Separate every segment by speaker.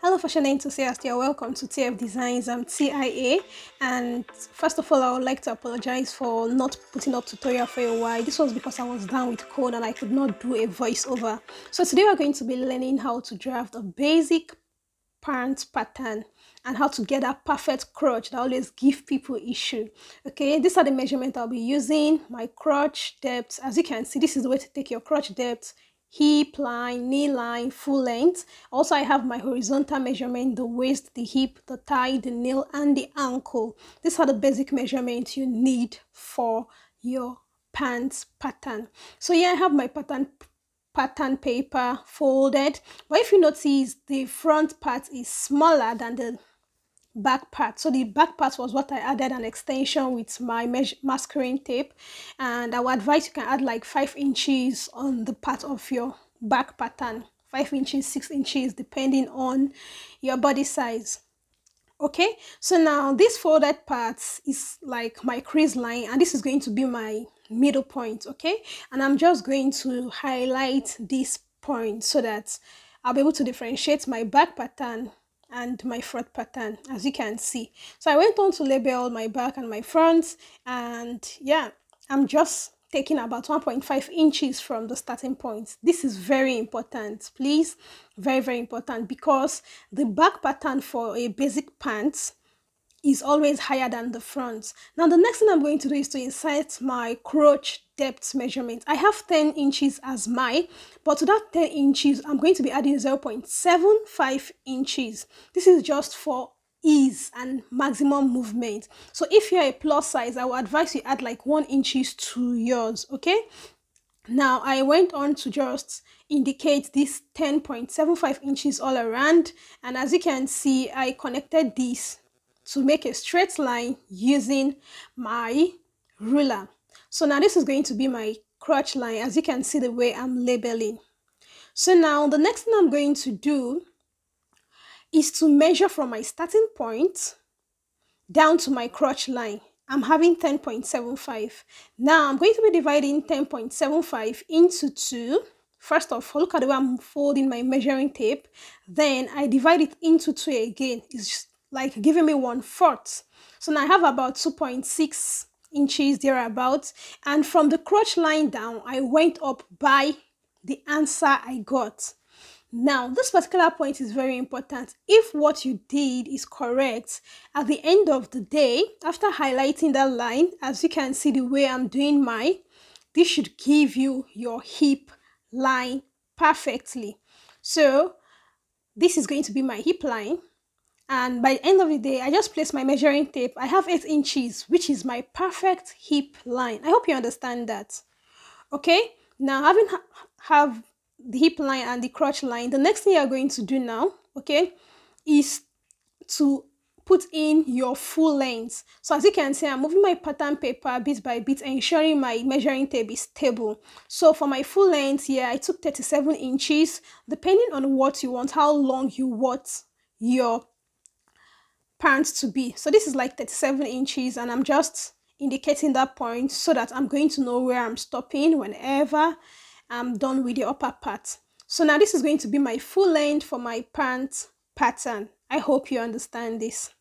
Speaker 1: Hello fashion enthusiasts, you're welcome to TF Designs. I'm TIA, and first of all I would like to apologize for not putting up tutorial for a while. This was because I was down with cold and I could not do a voiceover. So today we're going to be learning how to draft a basic pant pattern and how to get that perfect crotch that always give people issue. Okay, these are the measurements I'll be using. My crotch depth, as you can see, this is the way to take your crotch depth, hip line, knee line, full length. Also I have my horizontal measurement, the waist, the hip, the thigh, the nail, and the ankle. These are the basic measurements you need for your pants pattern. So yeah, I have my pattern paper folded, but if you notice, the front part is smaller than the back part. So the back part was what I added an extension with my masking tape, and I would advise you can add like 5 inches on the part of your back pattern, 5 inches, 6 inches, depending on your body size. Okay, so now this folded part is like my crease line, and this is going to be my middle point. Okay, and I'm just going to highlight this point so that I'll be able to differentiate my back pattern and my front pattern, as you can see. So I went on to label my back and my front, and yeah, I'm just taking about 1.5 inches from the starting point. This is very important, please, very important, because the back pattern for a basic pants is always higher than the front. Now the next thing I'm going to do is to insert my crotch depth measurement. I have 10 inches as my, but to that 10 inches I'm going to be adding 0.75 inches. This is just for ease and maximum movement. So if you're a plus size, I would advise you add like 1 inches to yours. Okay, now I went on to just indicate this 10.75 inches all around, and as you can see, I connected this to make a straight line using my ruler. So now this is going to be my crotch line, as you can see the way I'm labeling. So now the next thing I'm going to do is to measure from my starting point down to my crotch line. I'm having 10.75. Now I'm going to be dividing 10.75 into 2. First of all, look at the way I'm folding my measuring tape. Then I divide it into 2 again. It's just like giving me 1/4. So now I have about 2.6 inches thereabouts. And from the crotch line down, I went up by the answer I got. Now, this particular point is very important. If what you did is correct, at the end of the day, after highlighting that line, as you can see the way I'm doing mine, this should give you your hip line perfectly. So, this is going to be my hip line. And by the end of the day, I just place my measuring tape. I have 8 inches, which is my perfect hip line. I hope you understand that. Okay, now having have the hip line and the crotch line, the next thing you're going to do now, okay, is to put in your full length. So as you can see, I'm moving my pattern paper bit by bit, ensuring my measuring tape is stable. So for my full length here, I took 37 inches, depending on what you want, how long you want your pants to be. So this is like 37 inches, and I'm just indicating that point so that I'm going to know where I'm stopping whenever I'm done with the upper part. So now this is going to be my full length for my pants pattern. I hope you understand this.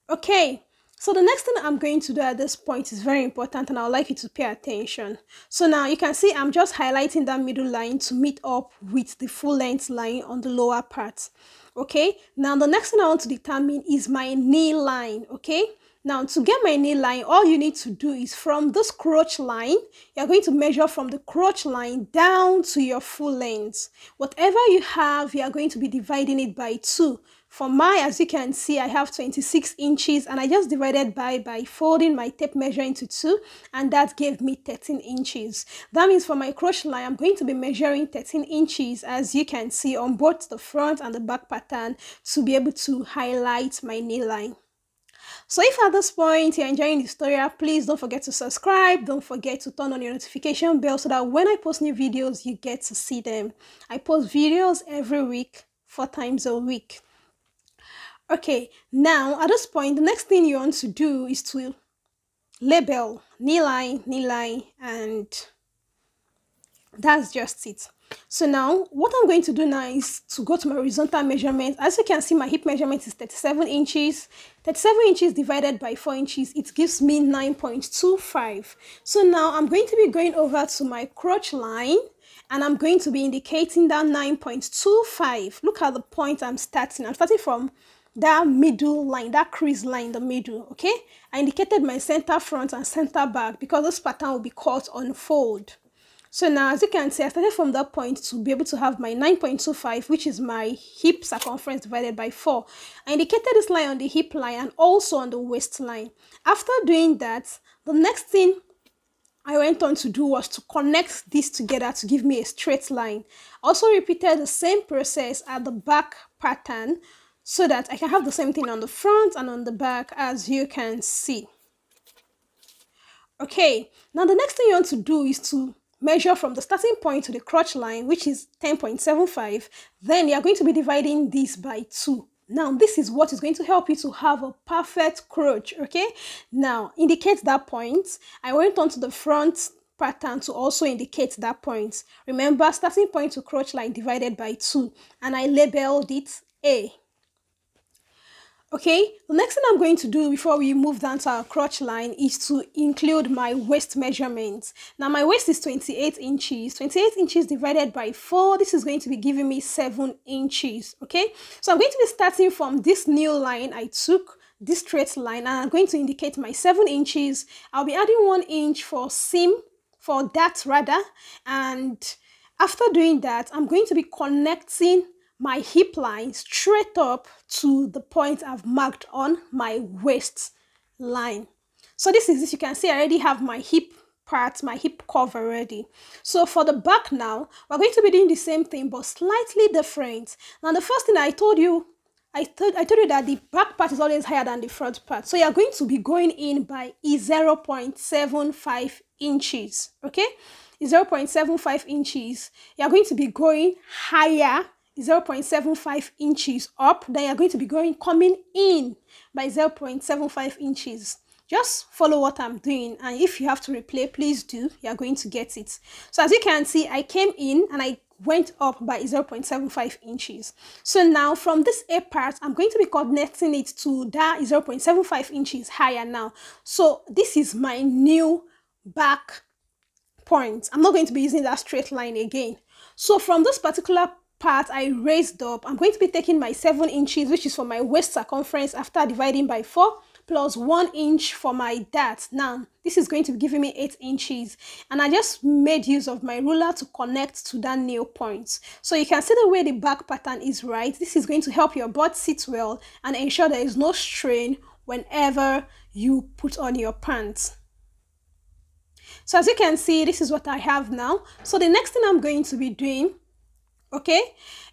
Speaker 1: Okay, so the next thing I'm going to do at this point is very important, and I would like you to pay attention. So now you can see I'm just highlighting that middle line to meet up with the full length line on the lower part. Okay, now the next thing I want to determine is my knee line. Okay, now to get my knee line, all you need to do is from this crotch line, you're going to measure from the crotch line down to your full length. Whatever you have, you are going to be dividing it by 2. For mine, as you can see, I have 26 inches, and I just divided by folding my tape measure into 2, and that gave me 13 inches. That means for my crotch line, I'm going to be measuring 13 inches, as you can see, on both the front and the back pattern to be able to highlight my knee line. So if at this point you're enjoying this tutorial, please don't forget to subscribe. Don't forget to turn on your notification bell so that when I post new videos, you get to see them. I post videos every week, 4 times a week. Okay, now at this point, the next thing you want to do is to label knee line, and that's just it. So now what I'm going to do now is to go to my horizontal measurement. As you can see, my hip measurement is 37 inches. 37 inches divided by 4 inches, it gives me 9.25. So now I'm going to be going over to my crotch line and I'm going to be indicating that 9.25. Look at the point I'm starting. I'm starting from that middle line, that crease line in the middle. Okay, I indicated my center front and center back because this pattern will be cut on fold. So now, as you can see, I started from that point to be able to have my 9.25, which is my hip circumference divided by 4. I indicated this line on the hip line and also on the waistline. After doing that, the next thing I went on to do was to connect this together to give me a straight line. Also repeated the same process at the back pattern so that I can have the same thing on the front and on the back, as you can see. Okay, now the next thing you want to do is to measure from the starting point to the crotch line, which is 10.75. Then you're going to be dividing this by 2. Now, this is what is going to help you to have a perfect crotch, okay? Now, indicate that point. I went on to the front pattern to also indicate that point. Remember, starting point to crotch line divided by 2, and I labeled it A. Okay, the next thing I'm going to do before we move down to our crotch line is to include my waist measurements. Now my waist is 28 inches. 28 inches divided by 4, this is going to be giving me 7 inches. Okay, so I'm going to be starting from this new line I took, this straight line, and I'm going to indicate my 7 inches. I'll be adding 1 inch for seam, for that rather, and after doing that, I'm going to be connecting my hip line straight up to the point I've marked on my waist line. So this is this. You can see I already have my hip part, my hip curve already. So for the back now, we're going to be doing the same thing but slightly different. Now the first thing I told you that the back part is always higher than the front part. So you're going to be going in by 0.75 inches. Okay, 0.75 inches. You're going to be going higher 0.75 inches up, then you're going to be coming in by 0.75 inches. Just follow what I'm doing, and if you have to replay, please do. You're going to get it. So as you can see, I came in and I went up by 0.75 inches. So now from this A part, I'm going to be connecting it to that 0.75 inches higher now. So this is my new back point. I'm not going to be using that straight line again. So from this particular part I raised up, I'm going to be taking my 7 inches, which is for my waist circumference, after dividing by 4, plus 1 inch for my dart. Now this is going to be giving me 8 inches, and I just made use of my ruler to connect to that nail point. So you can see the way the back pattern is right. This is going to help your butt sit well and ensure there is no strain whenever you put on your pants. So as you can see, this is what I have now. So the next thing I'm going to be doing, okay,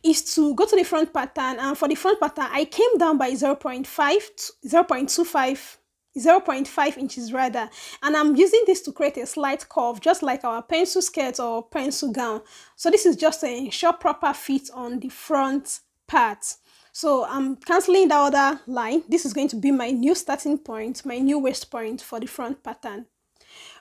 Speaker 1: is to go to the front pattern, and for the front pattern I came down by 0.5 inches rather, and I'm using this to create a slight curve just like our pencil skirt or pencil gown. So this is just to ensure proper fit on the front part. So I'm cancelling the other line. This is going to be my new starting point, my new waist point for the front pattern.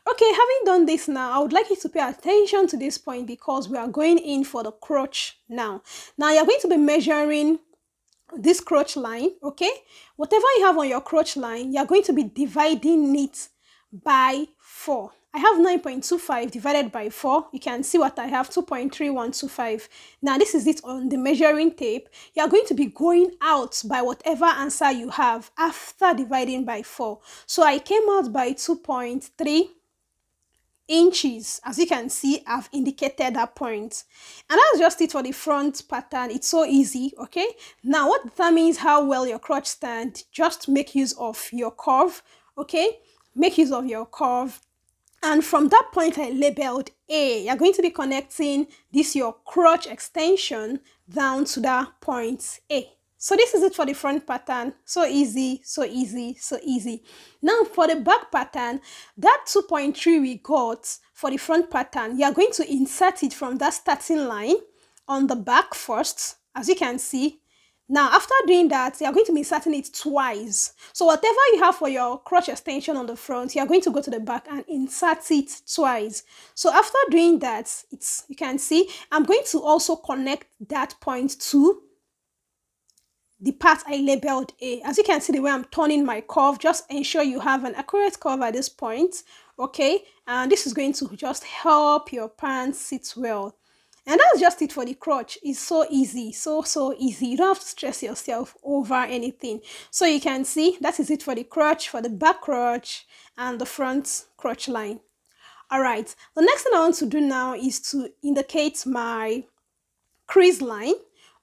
Speaker 1: Okay, having done this now, I would like you to pay attention to this point because we are going in for the crotch now. Now you're going to be measuring this crotch line, okay? Whatever you have on your crotch line, you're going to be dividing it by 4. I have 9.25 divided by 4. You can see what I have, 2.3125. Now this is it on the measuring tape. You're going to be going out by whatever answer you have after dividing by 4. So I came out by 2.3 inches. As you can see, I've indicated that point, and that's just it for the front pattern. It's so easy. Okay, now what determines how well your crotch stands? Just make use of your curve. Okay, make use of your curve, and from that point I labeled A. You're going to be connecting this your crotch extension down to that point A. So this is it for the front pattern. So easy, so easy, so easy. Now for the back pattern, that 2.3 we got for the front pattern, you are going to insert it from that starting line on the back first. As you can see, Now, after doing that, you are going to be inserting it twice. So whatever you have for your crotch extension on the front, you are going to go to the back and insert it twice. So after doing that, you can see, I'm going to also connect that point to the part I labeled A. As you can see the way I'm turning my curve, just ensure you have an accurate curve at this point, okay? And this is going to just help your pants sit well. And that's just it for the crotch. It's so easy, so easy. You don't have to stress yourself over anything. So you can see that is it for the crotch, for the back crotch and the front crotch line. All right, the next thing I want to do now is to indicate my crease line.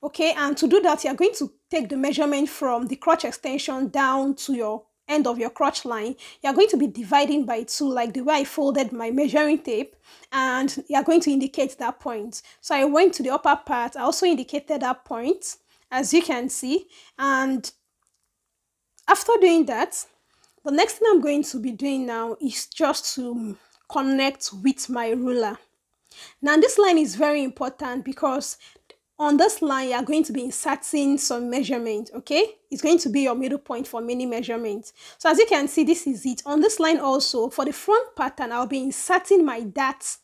Speaker 1: Okay, and to do that, you're going to take the measurement from the crotch extension down to your end of your crotch line. You're going to be dividing by 2, like the way I folded my measuring tape, and you're going to indicate that point. So I went to the upper part, I also indicated that point, as you can see. And after doing that, the next thing I'm going to be doing now is just to connect with my ruler. Now this line is very important because on this line, you are going to be inserting some measurement, okay? It's going to be your middle point for many measurements. So as you can see, this is it. On this line also, for the front pattern, I'll be inserting my darts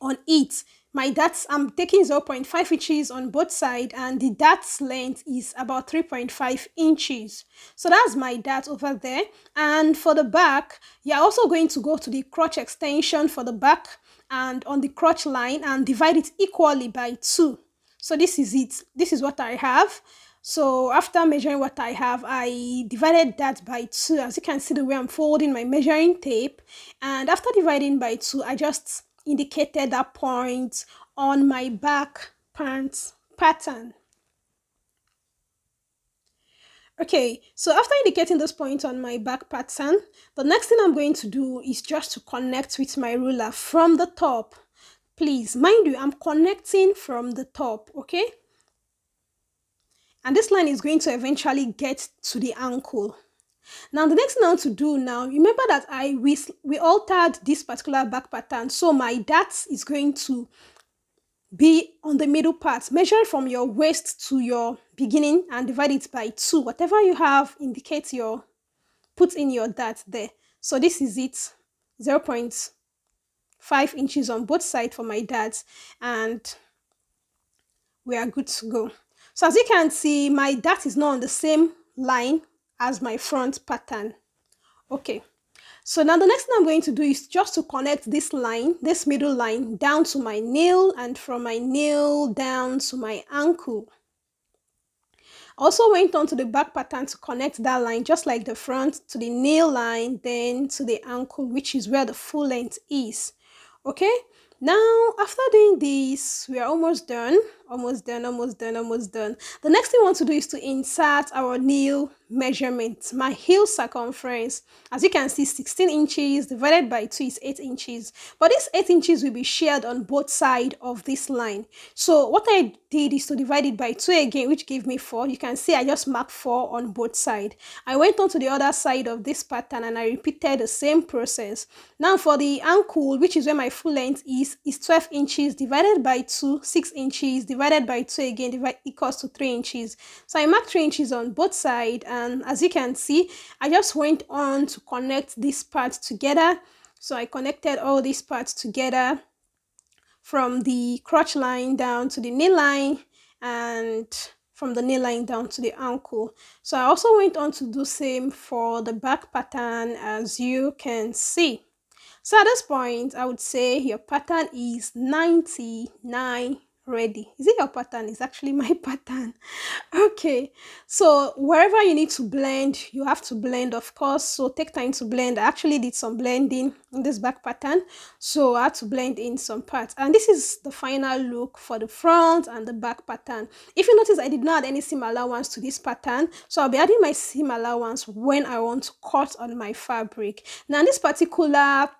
Speaker 1: on it. My darts, I'm taking 0.5 inches on both sides, and the dart's length is about 3.5 inches. So that's my dart over there. And for the back, you're also going to go to the crotch extension for the back and on the crotch line and divide it equally by 2. So this is it. This is what I have. So after measuring what I have, I divided that by 2. As you can see the way I'm folding my measuring tape. And after dividing by 2, I just indicated that point on my back pants pattern. Okay, so after indicating this point on my back pattern, the next thing I'm going to do is just to connect with my ruler from the top. Please, mind you, I'm connecting from the top, okay? And this line is going to eventually get to the ankle. Now, the next thing I want to do now, remember that we altered this particular back pattern. So my dart is going to be on the middle part. Measure from your waist to your beginning and divide it by 2. Whatever you have, indicate put in your dart there. So this is it, 0.5 inches on both sides for my darts, and we are good to go. So as you can see, my dart is not on the same line as my front pattern. Okay, so now the next thing I'm going to do is just to connect this line, this middle line, down to my nail, and from my nail down to my ankle. Also went on to the back pattern to connect that line, just like the front, to the nail line, then to the ankle, which is where the full length is. Okay, now after doing this, we are almost done. The next thing we want to do is to insert our nail measurement, my heel circumference. As you can see, 16 inches divided by 2 is 8 inches, but this 8 inches will be shared on both sides of this line. So what I did is to divide it by 2 again, which gave me 4. You can see I just marked 4 on both sides. I went on to the other side of this pattern and I repeated the same process. Now for the ankle, which is where my full length is 12 inches divided by 2, 6 inches divided by 2 again, equals to 3 inches. So I marked 3 inches on both sides, and as you can see, I just went on to connect this part together. So I connected all these parts together from the crotch line down to the knee line, and from the knee line down to the ankle. So I also went on to do same for the back pattern, as you can see. So at this point, I would say your pattern is 99 ready. Is it your pattern? It's actually my pattern. Okay, so wherever you need to blend, you have to blend, of course. So take time to blend. I actually did some blending in this back pattern, so I had to blend in some parts. And this is the final look for the front and the back pattern. If you notice, I did not add any seam allowance to this pattern, so I'll be adding my seam allowance when I want to cut on my fabric. Now in this particular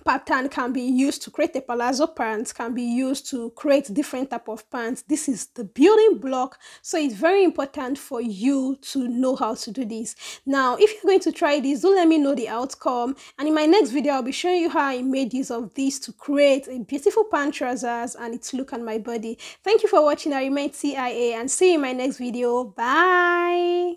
Speaker 1: pattern can be used to create a palazzo pants, can be used to create different type of pants. This is the building block, so it's very important for you to know how to do this. Now if you're going to try this, do let me know the outcome, and in my next video I'll be showing you how I made use of this to create a beautiful pant trousers and its look on my body. Thank you for watching. I remain TIA, and see you in my next video. Bye.